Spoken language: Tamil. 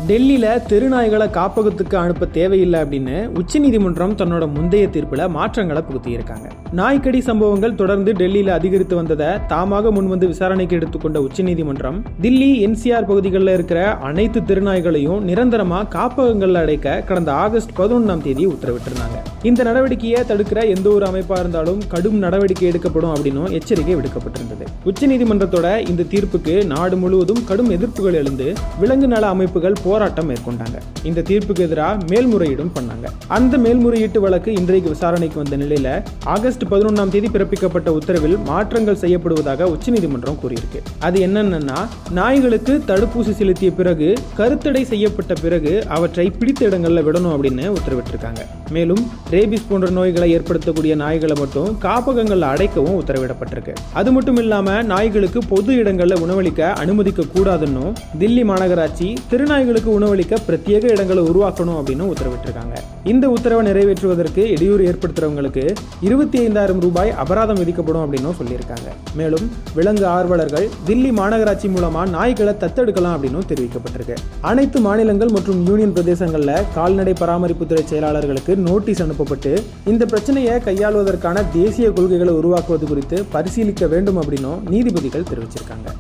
டெல்லியில் தெருநாய்களை காப்பகத்துக்கு அனுப்ப தேவையில்லை அப்படின்னு உச்சநீதிமன்றம் தன்னோட முந்தைய தீர்ப்பில் மாற்றங்களை புகுத்தியிருக்காங்க. நாய்க்கடி சம்பவங்கள் தொடர்ந்து டெல்லியில் அதிகரித்து வந்ததை தாமாக முன்வந்து விசாரணைக்கு எடுத்துக்கொண்ட உச்சநீதிமன்றம் தில்லி என்சிஆர் பகுதிகளில் இருக்கிற அனைத்து தெருநாய்களையும் நிரந்தரமாக காப்பகங்களில் அடைக்க கடந்த ஆகஸ்ட் 11 உத்தரவிட்டிருந்தாங்க. இந்த நடவடிக்கையை தடுக்கிற எந்த ஒரு அமைப்பாக இருந்தாலும் கடும் நடவடிக்கை எடுக்கப்படும் அப்படின்னு எச்சரிக்கை விடுக்கப்பட்டிருந்தது. உச்சநீதிமன்றத்தோட இந்த தீர்ப்புக்கு நாடு முழுவதும் கடும் எதிர்ப்புகள் எழுந்து விலங்கு நல அமைப்புகள் போராட்டம் மேற்கொண்டாங்க. இந்த தீர்ப்புக்கு எதிராக மேல்முறையீடும் பண்ணாங்க. அந்த மேல்முறையீட்டு வழக்கு இன்றைக்கு விசாரணைக்கு வந்த நிலையில ஆகஸ்ட் 11 பிறப்பிக்கப்பட்ட உத்தரவில் மாற்றங்கள் செய்யப்படுவதாக உச்சநீதிமன்றம் கூறியிருக்கு. அது என்னன்னா, நாய்களுக்கு தடுப்பூசி செலுத்திய பிறகு கருத்தடை செய்யப்பட்ட பிறகு அவற்றை பிடித்த இடங்கள்ல விடணும் அப்படின்னு உத்தரவிட்டிருக்காங்க. மேலும் ரேபிஸ் போன்ற நோய்களை ஏற்படுத்தக்கூடிய நாய்களை மட்டும் காப்பகங்கள்ல அடைக்கவும் உத்தரவிடப்பட்டிருக்கு. அது மட்டும் இல்லாம நாய்களுக்கு பொது இடங்கள்ல உணவளிக்க அனுமதிக்க கூடாதுன்னு தில்லி மாநகராட்சி திருநாய்களுக்கு உணவளிக்க பிரத்யேக இடங்களை உருவாக்கணும் அப்படின்னு உத்தரவிட்டிருக்காங்க. இந்த உத்தரவை நிறைவேற்றுவதற்கு இடையூறு ஏற்படுத்துறவங்களுக்கு 25,000 ரூபாய் அபராதம் விதிக்கப்படும் அப்படின்னு சொல்லியிருக்காங்க. மேலும் விலங்கு ஆர்வலர்கள் தில்லி மாநகராட்சி மூலமா நாய்களை தத்தெடுக்கலாம் அப்படின்னு தெரிவிக்கப்பட்டிருக்கு. அனைத்து மாநிலங்கள் மற்றும் யூனியன் பிரதேசங்கள்ல கால்நடை பராமரிப்புத்துறை செயலாளர்களுக்கு நோட்டீஸ் அனுப்பப்பட்டு இந்த பிரச்சனையை கையாளுவதற்கான தேசிய கொள்கைகளை உருவாக்குவது குறித்து பரிசீலிக்க வேண்டும் அப்படின்னு நீதிபதிகள் தெரிவிச்சிருக்காங்க.